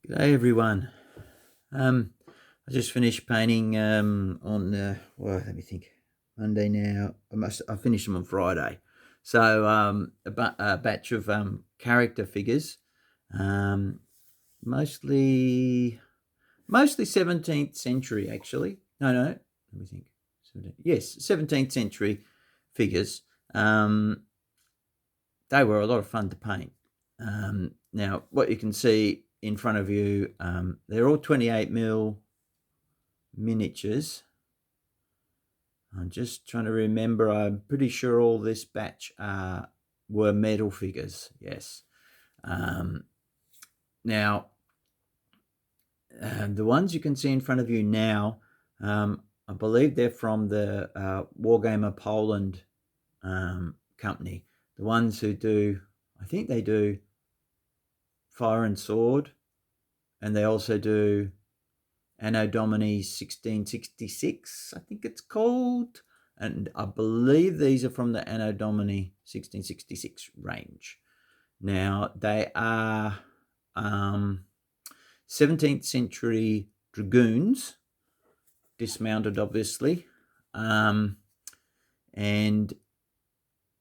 G'day everyone. I just finished painting on let me think. Monday now. I finished them on Friday. So a batch of character figures, um, mostly 17th century actually. No, let me think. 17th century figures. They were a lot of fun to paint. Now, what you can see in front of you, they're all 28mm miniatures. I'm just trying to remember. I'm pretty sure all this batch were metal figures. Yes. Now, the ones you can see in front of you now, I believe they're from the Wargamer Poland company. The ones who do, I think they do Fire and Sword, and they also do Anno Domini 1666, I think it's called. And I believe these are from the Anno Domini 1666 range. Now, they are 17th century dragoons, dismounted obviously. And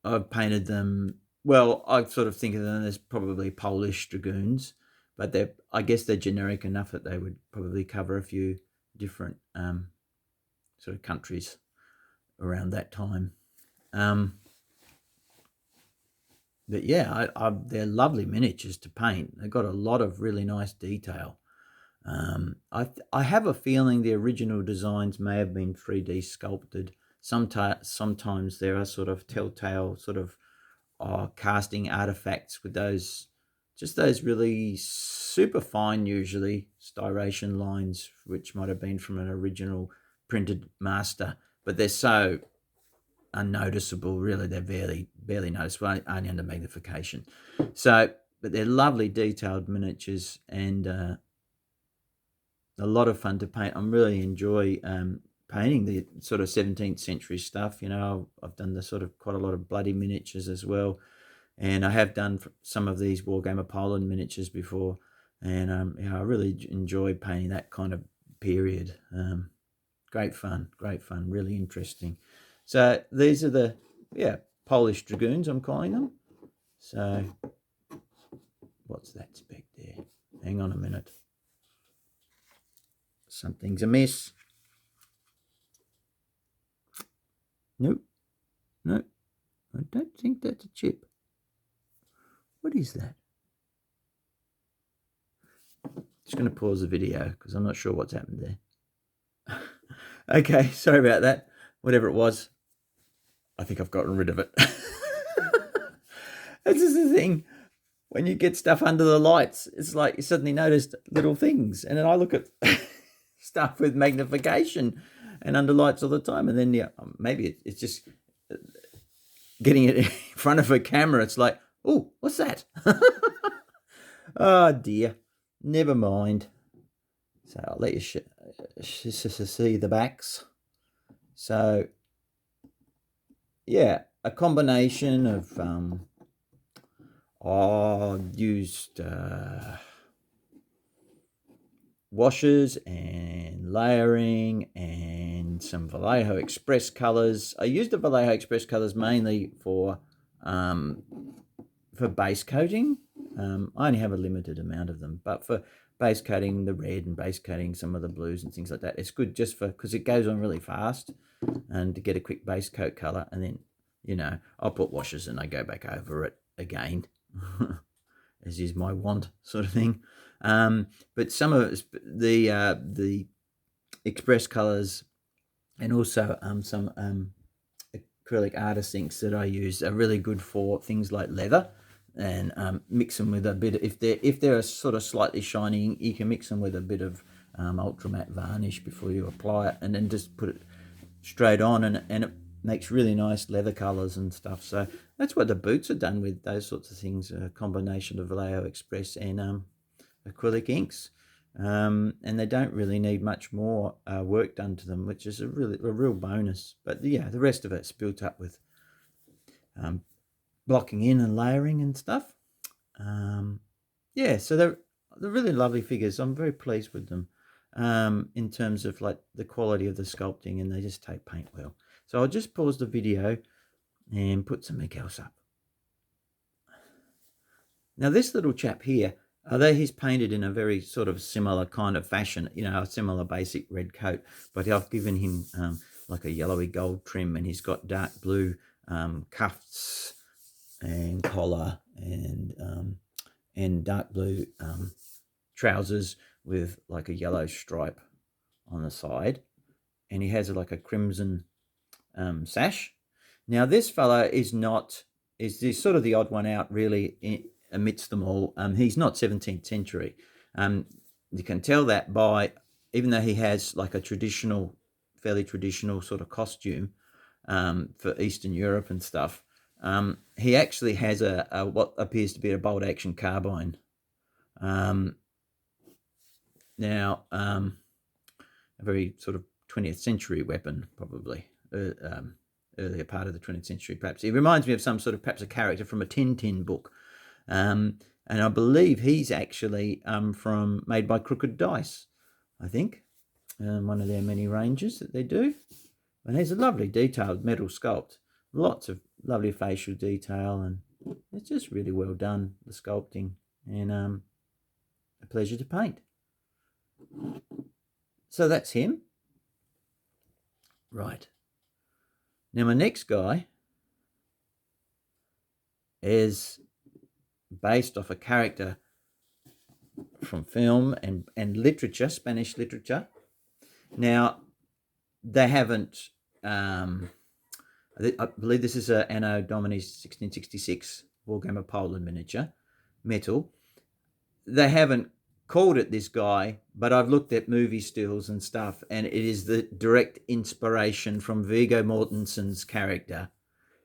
I've painted them, well, I sort of think of them as probably Polish dragoons, but I guess they're generic enough that they would probably cover a few different sort of countries around that time. But yeah, they're lovely miniatures to paint. They've got a lot of really nice detail. I have a feeling the original designs may have been 3D sculpted. Sometimes there are sort of telltale sort of casting artifacts with those really super fine, usually striation lines, which might have been from an original printed master, but they're so unnoticeable. Really, they're barely noticeable, only under magnification. So, but they're lovely detailed miniatures and a lot of fun to paint. I really enjoy painting the sort of 17th century stuff. You know, I've done the sort of quite a lot of bloody miniatures as well. And I have done some of these Wargamer Poland miniatures before, and I really enjoy painting that kind of period. Great fun, really interesting. So these are the Polish dragoons, I'm calling them. So what's that spec there? Hang on a minute. Something's amiss. Nope. I don't think that's a chip. What is that? Just going to pause the video because I'm not sure what's happened there. Okay, sorry about that. Whatever it was, I think I've gotten rid of it. That's just the thing. When you get stuff under the lights, it's like you suddenly notice little things. And then I look at stuff with magnification and under lights all the time. And then, maybe it's just getting it in front of a camera. It's like, oh, what's that? Oh, dear. Never mind. So I'll let you see the backs. So, yeah, a combination of used washes and layering and some Vallejo Express colors. I used the Vallejo Express colors mainly for base coating. I only have a limited amount of them, but for base coating the red and base coating some of the blues and things like that, it's good just because it goes on really fast and to get a quick base coat color. And then, I'll put washes and I go back over it again, as is my want sort of thing. But some of the Express colors and also some acrylic artist inks that I use are really good for things like leather, and mix them with a bit of, if they're sort of slightly shiny, you can mix them with a bit of ultra matte varnish before you apply it, and then just put it straight on, and it makes really nice leather colors and stuff. So that's what the boots are done with, those sorts of things, a combination of Vallejo Express and acrylic inks. And they don't really need much more work done to them, which is a real bonus. But yeah, the rest of it's built up with blocking in and layering and stuff. So they're really lovely figures. I'm very pleased with them in terms of like the quality of the sculpting, and they just take paint well. So I'll just pause the video and put something else up. Now this little chap here, although he's painted in a very sort of similar kind of fashion, you know, a similar basic red coat, but I've given him like a yellowy gold trim, and he's got dark blue cuffs and collar and dark blue trousers with like a yellow stripe on the side, and he has like a crimson sash. Now this fella is sort of the odd one out really amidst them all. He's not 17th century. You can tell that by, even though he has like a fairly traditional sort of costume for Eastern Europe and stuff, he actually has a what appears to be a bolt action carbine. Now, a very sort of 20th century weapon, probably earlier part of the 20th century, perhaps. It reminds me of some sort of perhaps a character from a Tintin book. And I believe he's actually made by Crooked Dice, I think, one of their many ranges that they do. And he's a lovely detailed metal sculpt, lots of lovely facial detail, and it's just really well done, the sculpting, and a pleasure to paint. So that's him. Right. Now my next guy is based off a character from film and literature, Spanish literature. Now, they haven't, I believe this is a Anno Domini 1666 Warhammer Poland miniature, metal. They haven't called it this guy, but I've looked at movie stills and stuff, and it is the direct inspiration from Viggo Mortensen's character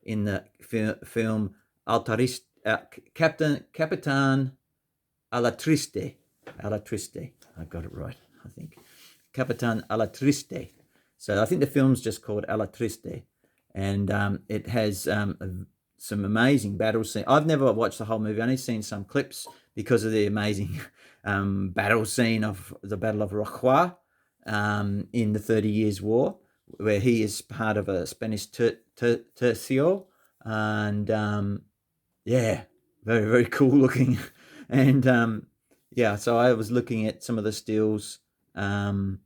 in the film Altarist, Capitan Alatriste. I got it right, I think. Capitan Alatriste. So I think the film's just called Alatriste, and it has some amazing battle scenes. I've never watched the whole movie. I've only seen some clips because of the amazing battle scene of the Battle of Rocroi in the 30 Years' War, where he is part of a Spanish tercio, and yeah, very, very cool looking. And yeah, so I was looking at some of the stills from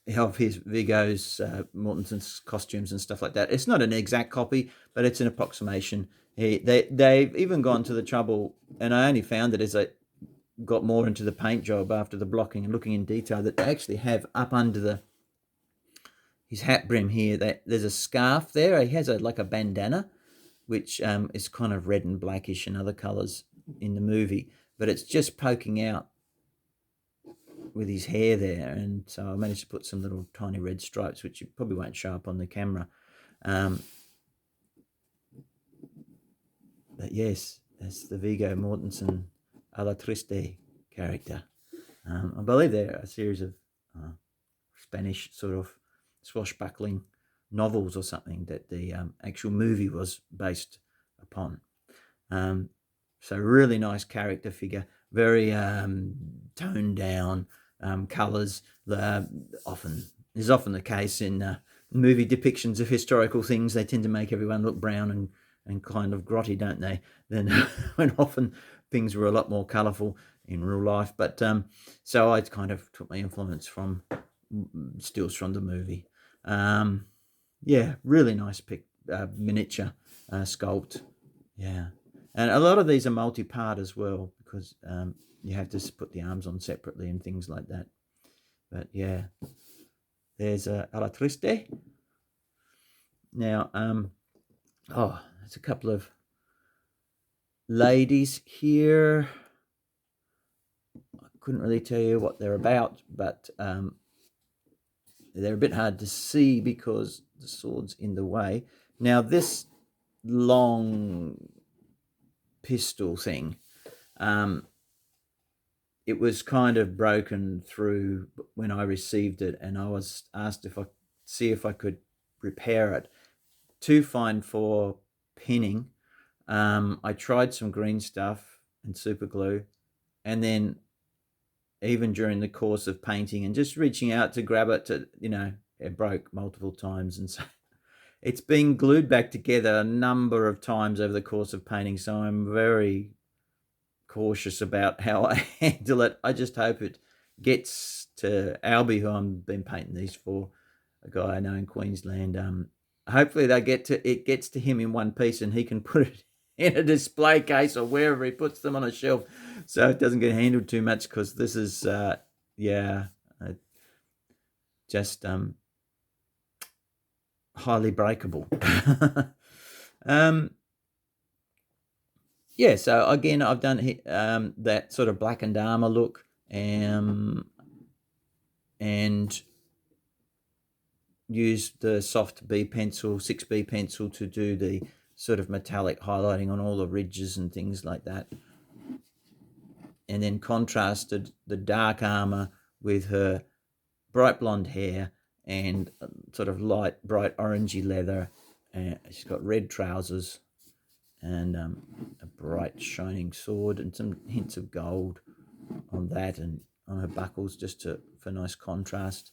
Viggo's Mortensen's costumes and stuff like that. It's not an exact copy, but it's an approximation. They've even gone to the trouble, and I only found it as I got more into the paint job after the blocking and looking in detail, that they actually have up under his hat brim here, that there's a scarf there. He has like a bandana, which is kind of red and blackish and other colours in the movie, but it's just poking out with his hair there, and so I managed to put some little tiny red stripes, which you probably won't show up on the camera. But yes, that's the Viggo Mortensen Alatriste character. I believe they're a series of Spanish sort of swashbuckling novels or something that the actual movie was based upon. So really nice character figure, very toned down colours. Often the case in movie depictions of historical things. They tend to make everyone look brown and kind of grotty, don't they? Then when often things were a lot more colourful in real life. But so I kind of took my influence from stills from the movie. Yeah, really nice miniature sculpt. Yeah. And a lot of these are multi-part as well, because you have to put the arms on separately and things like that. But yeah, there's Alatriste. Now, there's a couple of ladies here. I couldn't really tell you what they're about, but they're a bit hard to see because the sword's in the way. Now, this long pistol thing, it was kind of broken through when I received it, and I was asked if I could repair it. Too fine for pinning. I tried some green stuff and super glue, and then even during the course of painting and just reaching out to grab it, to, it broke multiple times. And so it's been glued back together a number of times over the course of painting. So I'm very cautious about how I handle it. I just hope it gets to Albie, who I've been painting these for, a guy I know in Queensland. Hopefully it gets to him in one piece and he can put it in a display case or wherever he puts them on a shelf, so it doesn't get handled too much, because this is just highly breakable. So again, I've done that sort of blackened armor look, and used the soft B pencil, 6B pencil, to do the sort of metallic highlighting on all the ridges and things like that. And then contrasted the dark armor with her bright blonde hair and sort of light, bright orangey leather. She's got red trousers and a bright shining sword and some hints of gold on that and on her buckles, just for nice contrast.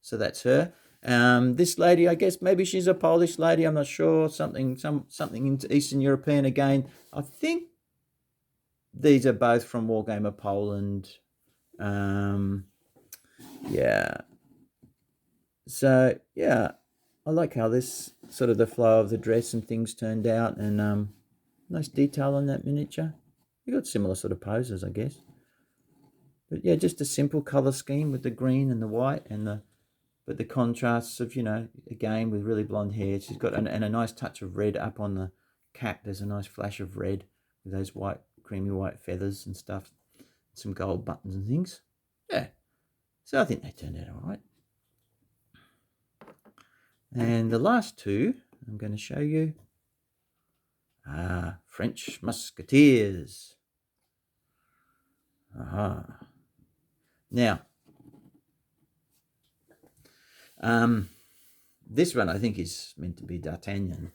So that's her. This lady, I guess maybe she's a Polish lady, I'm not sure, something into Eastern European again. I think these are both from Wargamer Poland. So yeah, I like how this sort of the flow of the dress and things turned out, and nice detail on that miniature. You got similar sort of poses, I guess. But yeah, just a simple color scheme with the green and the white, but the contrasts of, again, with really blonde hair. She's got and a nice touch of red up on the cap. There's a nice flash of red with those creamy white feathers and stuff, some gold buttons and things. Yeah, so I think they turned out all right. And the last two I'm going to show you are French Musketeers. Now, this one I think is meant to be D'Artagnan.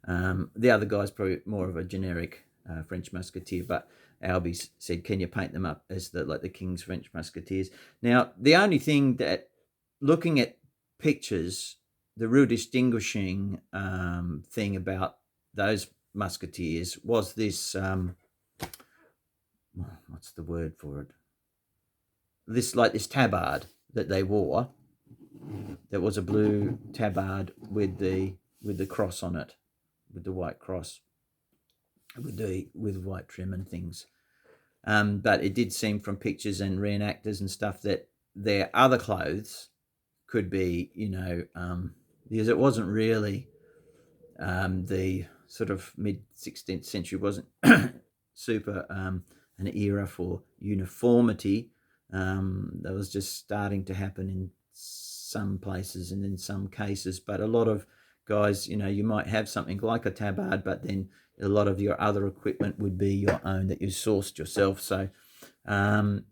The other guy's probably more of a generic French Musketeer, but Albie said, can you paint them up as the King's French Musketeers? Now, the only thing that, looking at pictures, the real distinguishing thing about those Musketeers was this, what's the word for it? This tabard that they wore. There was a blue tabard with the cross on it, with the white cross, with white trim and things. But it did seem from pictures and reenactors and stuff that their other clothes could be, because it wasn't really the sort of mid-16th century wasn't super an era for uniformity. That was just starting to happen in some places and in some cases, but a lot of guys, you might have something like a tabard, but then a lot of your other equipment would be your own that you sourced yourself. So but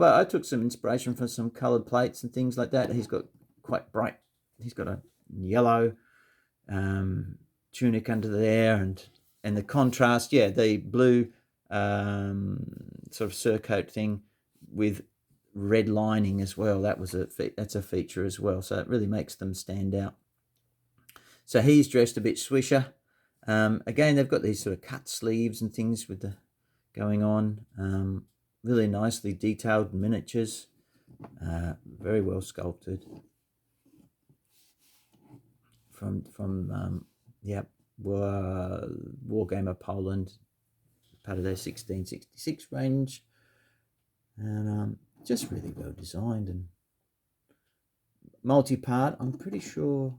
I took some inspiration from some colored plates and things like that. He's got quite bright, he's got a yellow tunic under there, and the contrast, the blue sort of surcoat thing with red lining as well. That's a feature as well, so it really makes them stand out. So he's dressed a bit swisher. Again, they've got these sort of cut sleeves and things with the going on. Really nicely detailed miniatures. Very well sculpted. From Wargamer Poland, part of their 1666 range, and just really well designed and multi-part. I'm pretty sure.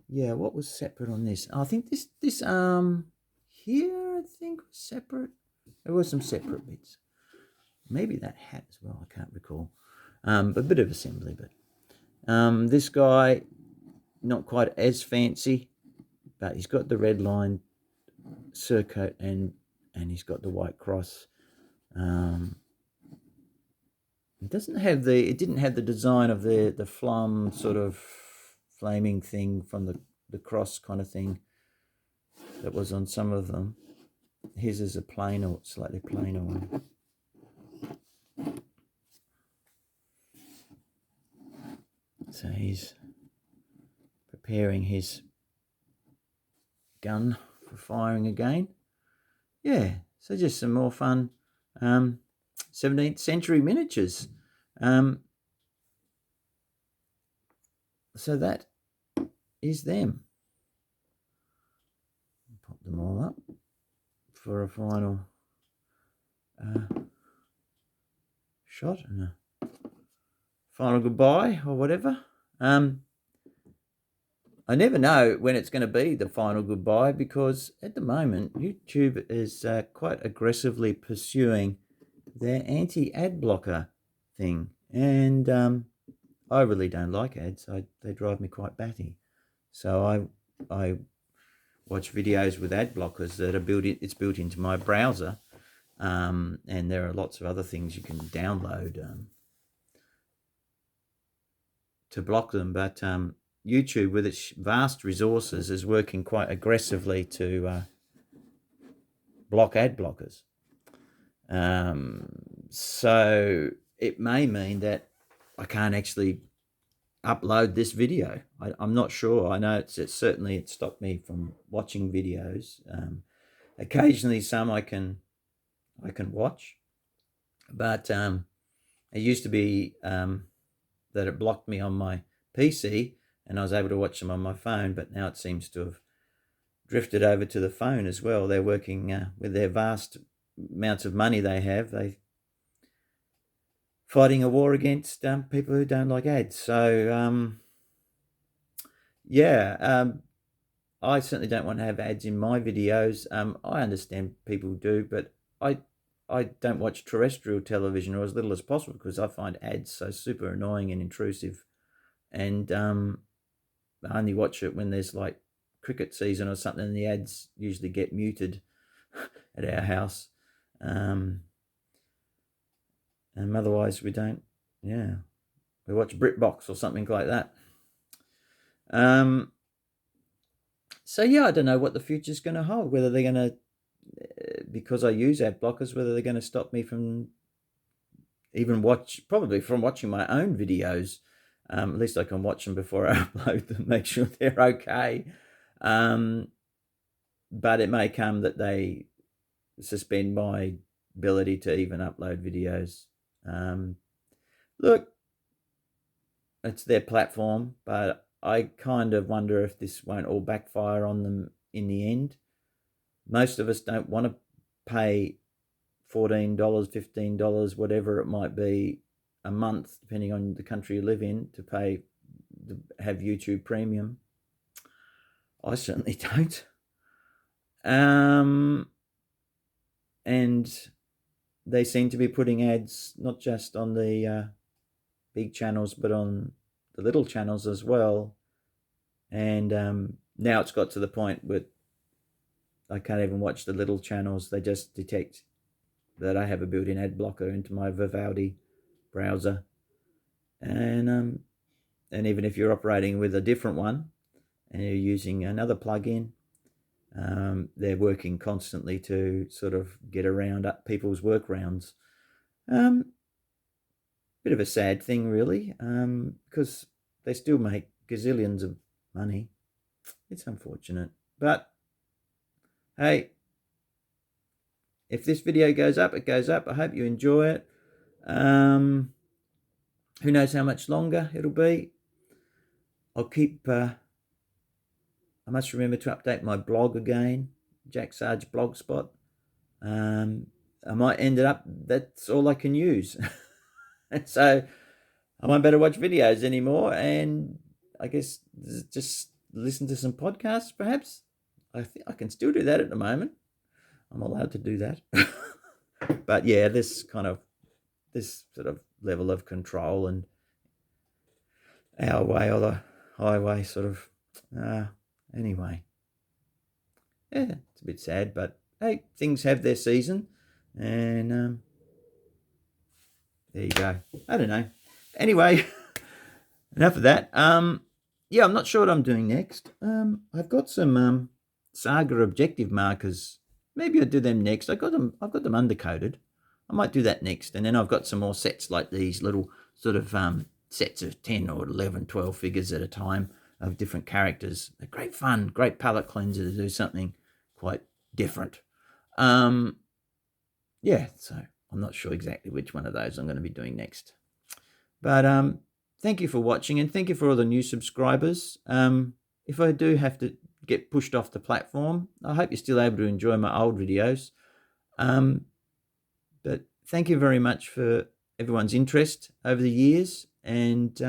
What was separate on this? I think this arm here, I think, was separate. There were some separate bits. Maybe that hat as well. I can't recall. But a bit of assembly. But this guy, not quite as fancy, but he's got the red line surcoat and he's got the white cross. It didn't have the design of the flame sort of flaming thing from the cross kind of thing that was on some of them. His is a plainer, slightly plainer one. So he's preparing his gun for firing again. Yeah, so just some more fun 17th century miniatures. So that is them. Pop them all up for a final shot and a final goodbye or whatever. I never know when it's going to be the final goodbye, because at the moment YouTube is quite aggressively pursuing their anti-ad blocker thing, and I really don't like ads. They drive me quite batty. So I watch videos with ad blockers that are built into my browser, and there are lots of other things you can download to block them. But YouTube, with its vast resources, is working quite aggressively to block ad blockers. So it may mean that I can't actually upload this video. I'm not sure. I know it's certainly stopped me from watching videos. Occasionally some I can watch, but it used to be that it blocked me on my PC and I was able to watch them on my phone, but now it seems to have drifted over to the phone as well. They're working with their vast amounts of money they have. They fighting a war against people who don't like ads. So I certainly don't want to have ads in my videos. I understand people do, but I don't watch terrestrial television, or as little as possible, because I find ads so super annoying and intrusive. And I only watch it when there's like cricket season or something, and the ads usually get muted at our house. And otherwise we don't. Yeah, we watch BritBox or something like that. So yeah, I don't know what the future's going to hold. Whether they're going to, because I use ad blockers, whether they're going to stop me from probably from watching my own videos. At least I can watch them before I upload them, make sure they're okay. But it may come that they suspend my ability to even upload videos. Look, it's their platform, but I kind of wonder if this won't all backfire on them in the end. Most of us don't want to pay $14, $15, whatever it might be, a month, depending on the country you live in, to have YouTube Premium. I certainly don't. And they seem to be putting ads not just on the big channels, but on the little channels as well. And now it's got to the point where I can't even watch the little channels. They just detect that I have a built-in ad blocker into my Vivaldi browser. And even if you're operating with a different one and you're using another plugin, they're working constantly to sort of get around people's workarounds. Bit of a sad thing, really, because they still make gazillions of money. It's unfortunate, but hey, if this video goes up, it goes up. I hope you enjoy it. Who knows how much longer it'll be. I'll keep... I must remember to update my blog again, Jack Sarge Blogspot. I might end it up, that's all I can use. So I won't better watch videos anymore, and I guess just listen to some podcasts, perhaps. I think I can still do that at the moment. I'm allowed to do that. But yeah, this sort of level of control and our way or the highway sort of... Anyway, yeah, it's a bit sad, but hey, things have their season, and there you go. I don't know. Anyway, enough of that. Yeah, I'm not sure what I'm doing next. I've got some Saga objective markers. Maybe I'll do them next. I've got them undercoated. I might do that next, and then I've got some more sets like these little sort of sets of 10 or 11, 12 figures at a time of different characters. They're great fun, great palette cleanser to do something quite different. Yeah, so I'm not sure exactly which one of those I'm going to be doing next. But thank you for watching, and thank you for all the new subscribers. If I do have to get pushed off the platform, I hope you're still able to enjoy my old videos. But thank you very much for everyone's interest over the years. And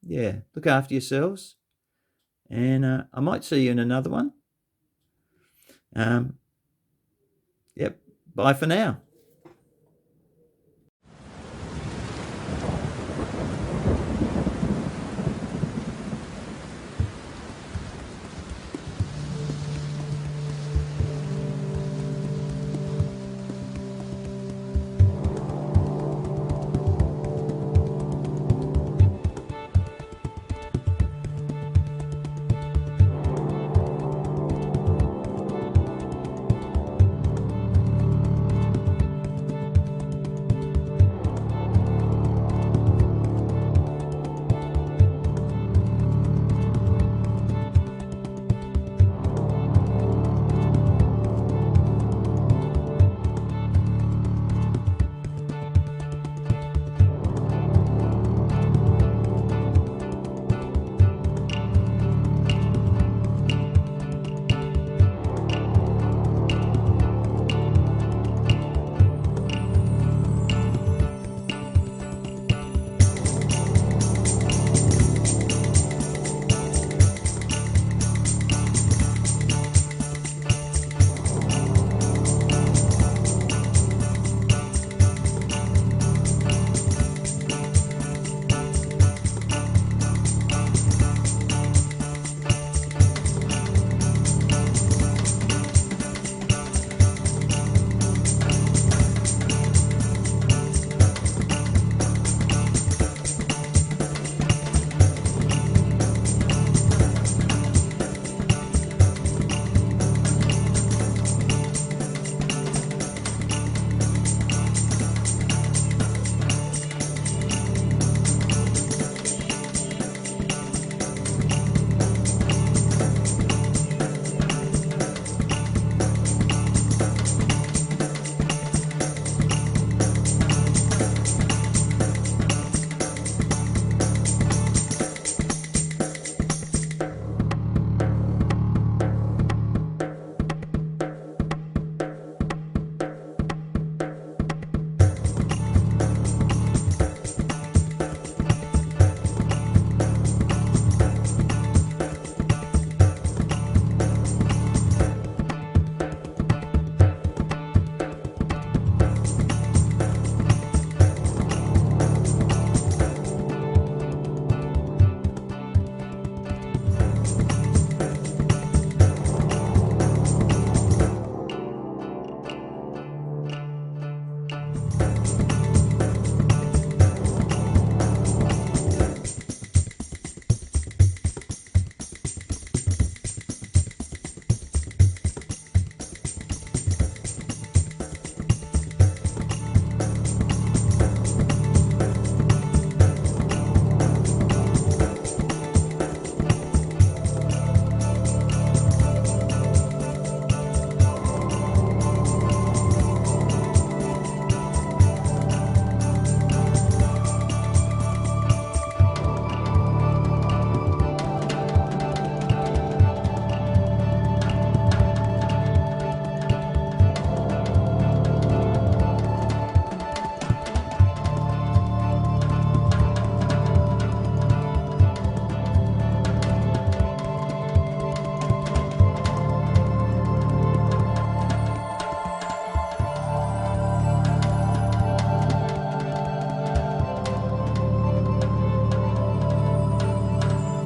yeah, look after yourselves. And I might see you in another one. Yep. Bye for now.